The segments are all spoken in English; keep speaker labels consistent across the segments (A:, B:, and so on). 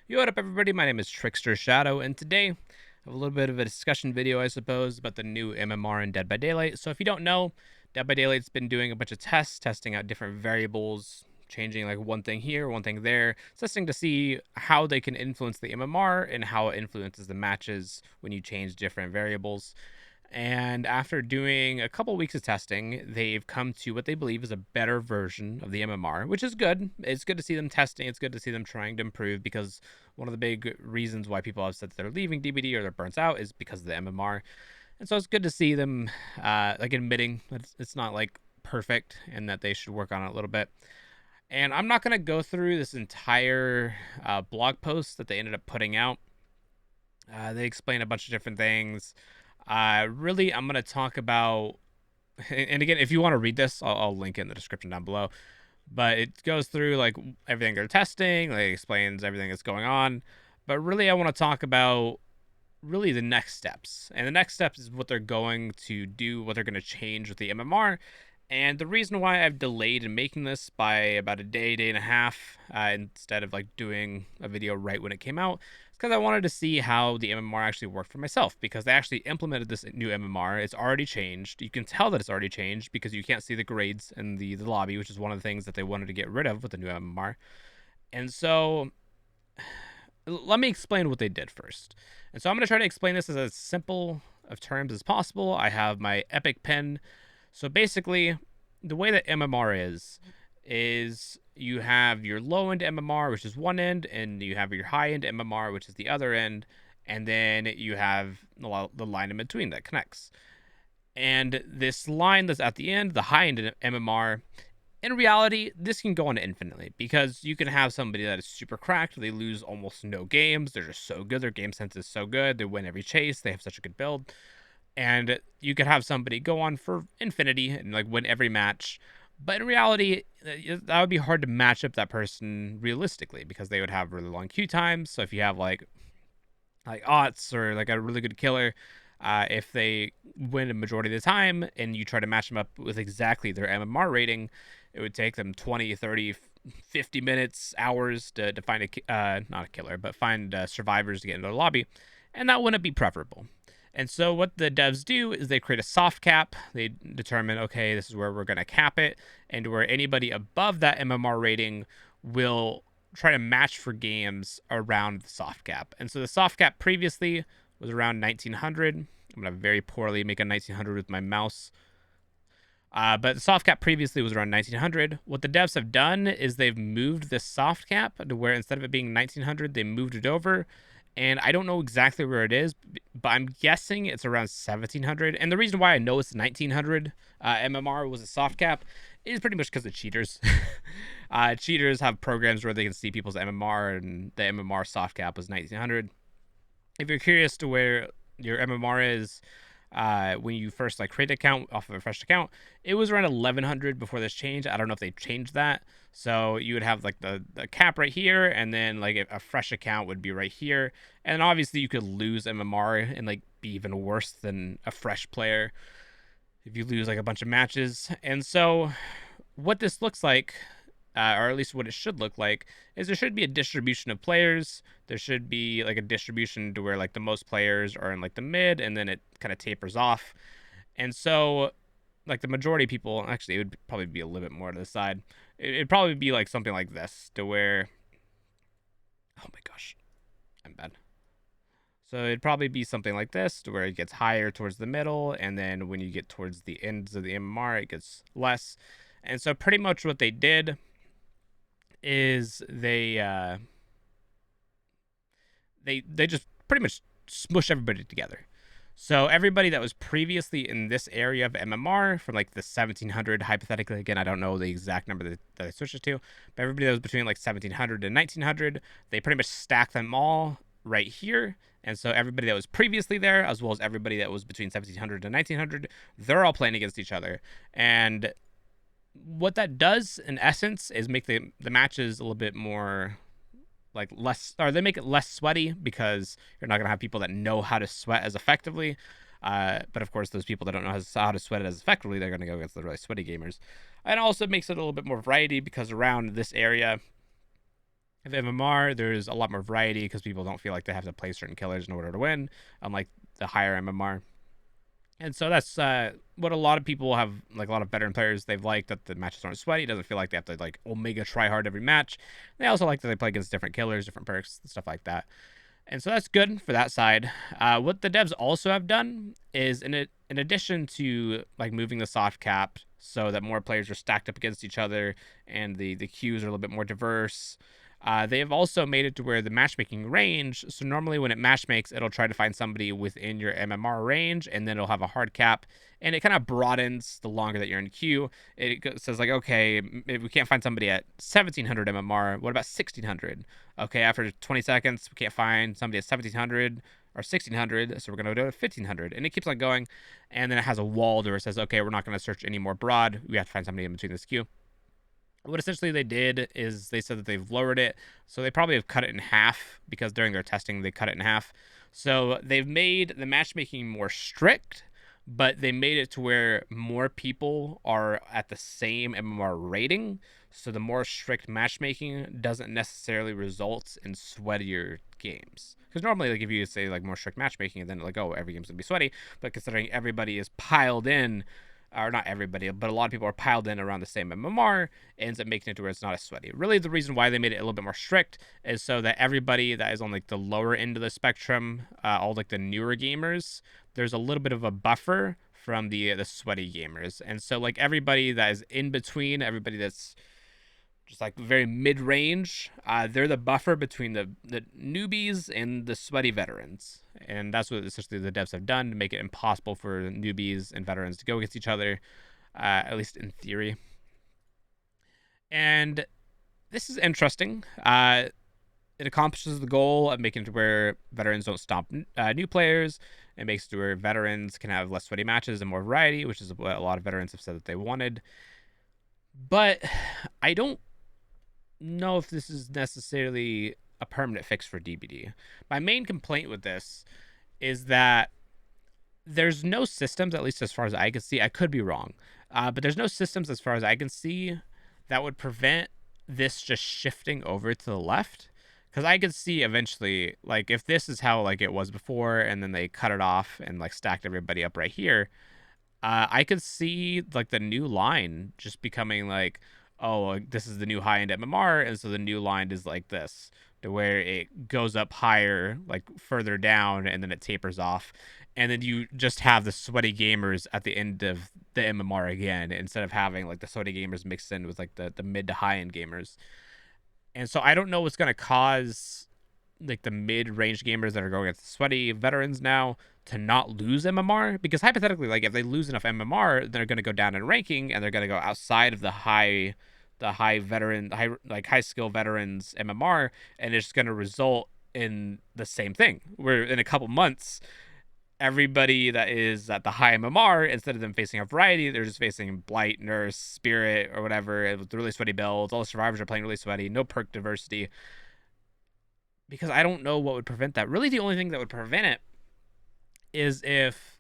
A: Yo, what up, everybody? My name is TricksterShadow, and today I have a little bit of a discussion video, I suppose, about the new MMR in Dead by Daylight. So if you don't know, Dead by Daylight's been doing a bunch of tests, testing out different variables, changing like one thing here, one thing there, testing to see how they can influence the MMR and how it influences the matches when you change different variables. And after doing a couple weeks of testing, they've come to what they believe is a better version of the MMR, which is good. It's good to see them testing. It's good to see them trying to improve, because one of the big reasons why people have said that they're leaving DBD or they're burnt out is because of the MMR. And so it's good to see them like admitting that it's not like perfect and that they should work on it a little bit. And I'm not going to go through this entire blog post that they ended up putting out. They explain a bunch of different things. Really, I'm going to talk about, and again, if you want to read this, I'll link it in the description down below. But it goes through like everything they're testing, like explains everything that's going on. But really, I want to talk about really the next steps. And the next steps is what they're going to do, what they're going to change with the MMR. And the reason why I've delayed in making this by about a day, day and a half, instead of like doing a video right when it came out, is because I wanted to see how the MMR actually worked for myself, because they actually implemented this new MMR. It's already changed. You can tell that it's already changed because you can't see the grades in the lobby, which is one of the things that they wanted to get rid of with the new MMR. And so let me explain what they did first. And so I'm going to try to explain this as simple of terms as possible. I have my epic pen. So basically, the way that MMR is you have your low end MMR, which is one end, and you have your high end MMR, which is the other end, and then you have the line in between that connects. And this line that's at the end, the high end MMR, in reality, this can go on infinitely, because you can have somebody that is super cracked. They lose almost no games. They're just so good. Their game sense is so good. They win every chase. They have such a good build. And you could have somebody go on for infinity and like win every match. But in reality, that would be hard to match up that person realistically, because they would have really long queue times. So if you have like Aughts or like a really good killer, if they win a majority of the time and you try to match them up with exactly their MMR rating, it would take them 20, 30, 50 minutes, hours to find not a killer, but find survivors to get into the lobby. And that wouldn't be preferable. And so what the devs do is they create a soft cap. They determine, okay, this is where we're going to cap it, and where anybody above that MMR rating will try to match for games around the soft cap. And so the soft cap previously was around 1900. I'm going to very poorly make a 1900 with my mouse. But the soft cap previously was around 1900. What the devs have done is they've moved the soft cap to where instead of it being 1900, they moved it over. And I don't know exactly where it is, but I'm guessing it's around 1700. And the reason why I know it's 1900 MMR was a soft cap is pretty much because of cheaters. Cheaters have programs where they can see people's MMR, and the MMR soft cap was 1900. If you're curious to where your MMR is, when you first like create an account off of a fresh account, it was around 1100 before this change. I don't know if they changed that. So you would have like the cap right here, and then like a fresh account would be right here. And obviously you could lose MMR and like be even worse than a fresh player if you lose like a bunch of matches. And so what this looks like, or at least what it should look like, is there should be a distribution of players. There should be like a distribution to where like the most players are in like the mid, and then it kind of tapers off. And so like the majority of people, actually it would probably be a little bit more to the side. It'd probably be like something like this, to where, oh my gosh, I'm bad. So it'd probably be something like this, to where it gets higher towards the middle, and then when you get towards the ends of the MMR, it gets less. And so pretty much what they did is they just pretty much smush everybody together. So everybody that was previously in this area of MMR from like the 1700, hypothetically, again, I don't know the exact number that I switched it to, but everybody that was between like 1700 and 1900, they pretty much stacked them all right here. And so everybody that was previously there, as well as everybody that was between 1700 and 1900, they're all playing against each other. And what that does in essence is make the matches a little bit more like less, or they make it less sweaty, because you're not going to have people that know how to sweat as effectively. But of course, those people that don't know how to sweat it as effectively, they're going to go against the really sweaty gamers. And also makes it a little bit more variety, because around this area, With MMR, there's a lot more variety because people don't feel like they have to play certain killers in order to win, unlike the higher MMR. And so that's what a lot of people have, like a lot of veteran players, they've liked that the matches aren't sweaty. It doesn't feel like they have to like omega try hard every match. They also like that they play against different killers, different perks, stuff like that. And so that's good for that side. What the devs also have done is, in addition to like moving the soft cap so that more players are stacked up against each other and the queues are a little bit more diverse, they have also made it to where the matchmaking range. So normally when it matchmakes, it'll try to find somebody within your MMR range, and then it'll have a hard cap, and it kind of broadens the longer that you're in queue. It says like, okay, if we can't find somebody at 1700 MMR, what about 1600? Okay, after 20 seconds, we can't find somebody at 1700 or 1600, so we're going to go to 1500. And it keeps on going. And then it has a wall where it says, okay, we're not going to search any more broad. We have to find somebody in between this queue. What essentially they did is they said that they've lowered it. So they probably have cut it in half because during their testing, they cut it in half. So they've made the matchmaking more strict, but they made it to where more people are at the same MMR rating. So the more strict matchmaking doesn't necessarily result in sweatier games. Because normally, like if you say like more strict matchmaking, then like, oh, every game's gonna be sweaty. But considering everybody is piled in, or not everybody, but a lot of people are piled in around the same MMR, it ends up making it to where it's not as sweaty. Really, the reason why they made it a little bit more strict is so that everybody that is on like the lower end of the spectrum, all like the newer gamers, there's a little bit of a buffer from the sweaty gamers. And so like everybody that is in between, everybody that's just like very mid-range, they're the buffer between the newbies and the sweaty veterans. And that's what essentially the devs have done to make it impossible for newbies and veterans to go against each other, at least in theory. And this is interesting. It accomplishes the goal of making it to where veterans don't stomp new players. It makes it to where veterans can have less sweaty matches and more variety, which is what a lot of veterans have said that they wanted. But I don't know if this is necessarily a permanent fix for DBD. My main complaint with this is that there's no systems, at least as far as I can see. I could be wrong, but there's no systems as far as I can see that would prevent this just shifting over to the left. Because I could see eventually, like if this is how like it was before, and then they cut it off and like stacked everybody up right here, I could see like the new line just becoming like, oh, this is the new high end MMR, and so the new line is like this, to where it goes up higher, like further down, and then it tapers off, and then you just have the sweaty gamers at the end of the MMR again, instead of having like the sweaty gamers mixed in with like the mid to high end gamers. And so I don't know what's gonna cause like the mid-range gamers that are going against the sweaty veterans now to not lose MMR, because hypothetically, like if they lose enough MMR, they're going to go down in ranking and they're going to go outside of the high veteran, high skill veterans MMR, and it's going to result in the same thing where in a couple months everybody that is at the high MMR, instead of them facing a variety, they're just facing Blight, Nurse, Spirit, or whatever with really sweaty builds. All the survivors are playing really sweaty, no perk diversity. Because I don't know what would prevent that. Really, the only thing that would prevent it is if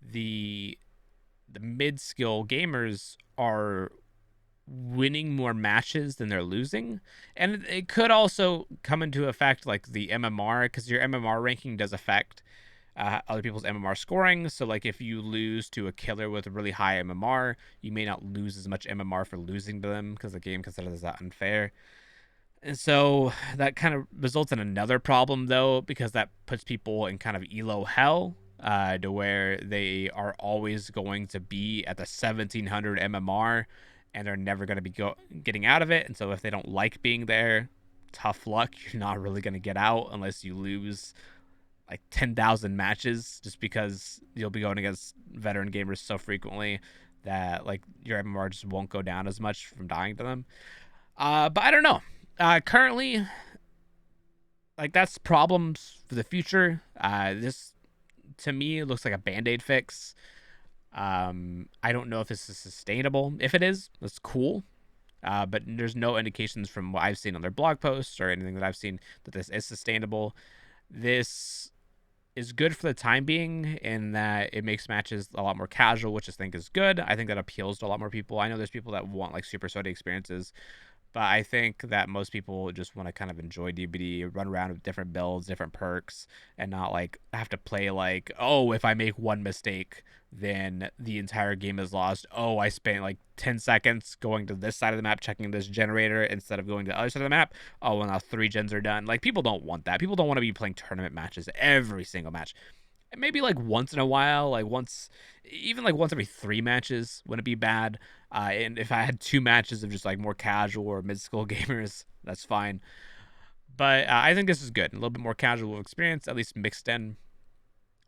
A: the mid-skill gamers are winning more matches than they're losing. And it could also come into effect like the MMR, because your MMR ranking does affect other people's MMR scoring. So like if you lose to a killer with a really high MMR, you may not lose as much MMR for losing to them because the game considers that unfair. And so that kind of results in another problem, though, because that puts people in kind of elo hell, to where they are always going to be at the 1700 MMR, and they're never going to be getting out of it. And so if they don't like being there, tough luck. You're not really going to get out unless you lose like 10,000 matches, just because you'll be going against veteran gamers so frequently that like your MMR just won't go down as much from dying to them. But I don't know. Currently, like that's problems for the future. This to me looks like a band-aid fix. I don't know if this is sustainable. If it is, that's cool. But there's no indications from what I've seen on their blog posts or anything that I've seen that this is sustainable. This is good for the time being in that it makes matches a lot more casual, which I think is good. I think that appeals to a lot more people. I know there's people that want like super sweaty experiences, But I think that most people just want to kind of enjoy DBD, run around with different builds, different perks, and not like have to play like, oh, if I make one mistake, then the entire game is lost. Oh, I spent like 10 seconds going to this side of the map, checking this generator instead of going to the other side of the map. Oh, well, now 3 gens are done. Like, people don't want that. People don't want to be playing tournament matches every single match. Maybe like once in a while, like once, even like once every 3 matches wouldn't be bad. And if I had 2 matches of just like more casual or mid-skill gamers, that's fine. But I think this is good. A little bit more casual experience, at least mixed in,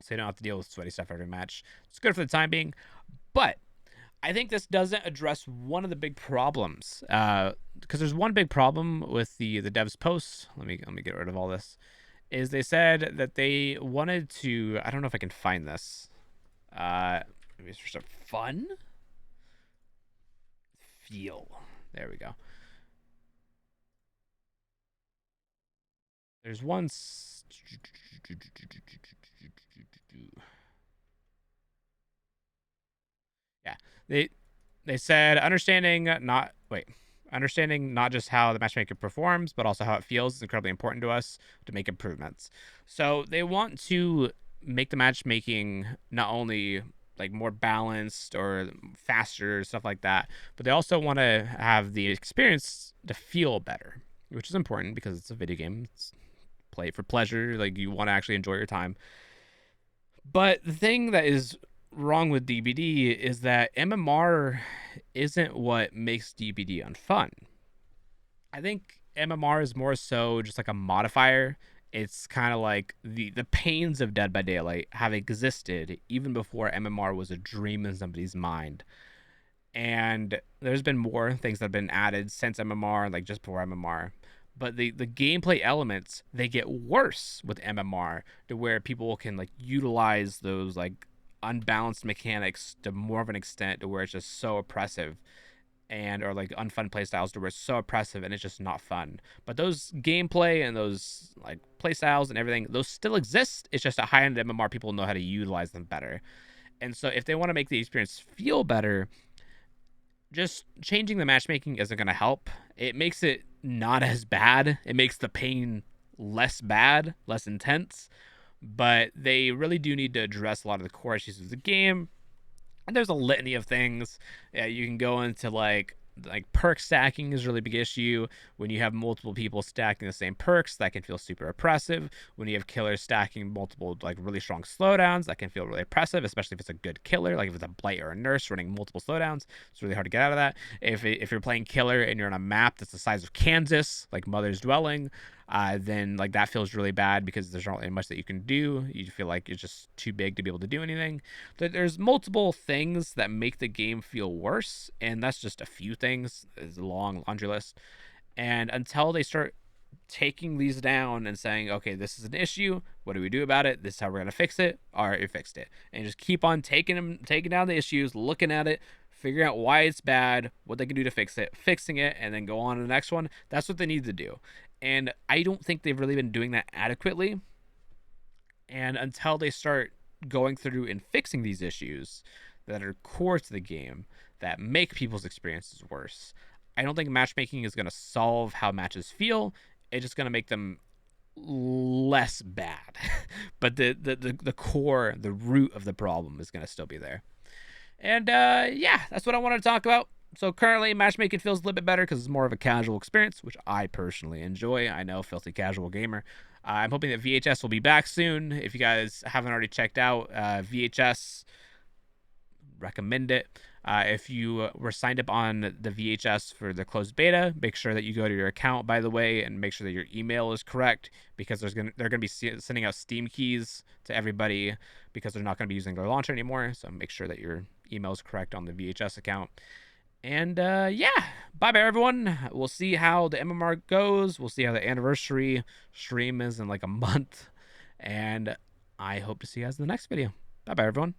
A: so you don't have to deal with sweaty stuff every match. It's good for the time being. But I think this doesn't address one of the big problems. Because there's one big problem with the devs posts. Let me get rid of all this. Is they said that they wanted to. I don't know if I can find this. Maybe it's for some fun. Feel. There we go. There's one. Yeah, they said understanding not just how the matchmaker performs, but also how it feels is incredibly important to us to make improvements. So they want to make the matchmaking not only like more balanced or faster, stuff like that, but they also want to have the experience to feel better, which is important because it's a video game. It's play for pleasure. Like, you want to actually enjoy your time. But the thing that is wrong with DBD is that MMR isn't what makes DBD unfun. I think MMR is more so just like a modifier. It's kind of like the pains of Dead by Daylight have existed even before MMR was a dream in somebody's mind. And there's been more things that have been added since MMR, like just before MMR. But the gameplay elements, they get worse with MMR, to where people can like utilize those like unbalanced mechanics to more of an extent, to where it's just so oppressive, and or like unfun playstyles to where it's so oppressive and it's just not fun. But those gameplay and those like playstyles and everything, those still exist. It's just a high end MMR, people know how to utilize them better. And so if they want to make the experience feel better, just changing the matchmaking isn't going to help. It makes it not as bad. It makes the pain less bad, less intense. But they really do need to address a lot of the core issues of the game. And there's a litany of things. Yeah, you can go into like perk stacking is a really big issue. When you have multiple people stacking the same perks, that can feel super oppressive. When you have killers stacking multiple like really strong slowdowns, that can feel really oppressive, especially if it's a good killer. Like if it's a blight or a nurse running multiple slowdowns, it's really hard to get out of that. If you're playing killer and you're on a map that's the size of Kansas, like Mother's Dwelling, then like that feels really bad because there's not really much that you can do. You feel like it's just too big to be able to do anything. But there's multiple things that make the game feel worse, and that's just a few things. It's a long laundry list. And until they start taking these down and saying, okay, this is an issue, what do we do about it? This is how we're gonna fix it. All right, you fixed it. And just keep on taking down the issues, looking at it, figuring out why it's bad, what they can do to fix it, fixing it, and then go on to the next one. That's what they need to do. And I don't think they've really been doing that adequately. And until they start going through and fixing these issues that are core to the game, that make people's experiences worse, I don't think matchmaking is going to solve how matches feel. It's just going to make them less bad. But the core, the root of the problem is going to still be there. And yeah, that's what I wanted to talk about. So currently, matchmaking feels a little bit better because it's more of a casual experience, which I personally enjoy. I know, filthy casual gamer. I'm hoping that VHS will be back soon. If you guys haven't already checked out VHS, recommend it. If you were signed up on the VHS for the closed beta, make sure that you go to your account, by the way, and make sure that your email is correct, because they're gonna be sending out Steam keys to everybody because they're not gonna be using their launcher anymore. So make sure that your email is correct on the VHS account. And yeah, bye bye everyone. We'll see how the MMR goes. We'll see how the anniversary stream is in like a month. And I hope to see you guys in the next video. Bye bye everyone.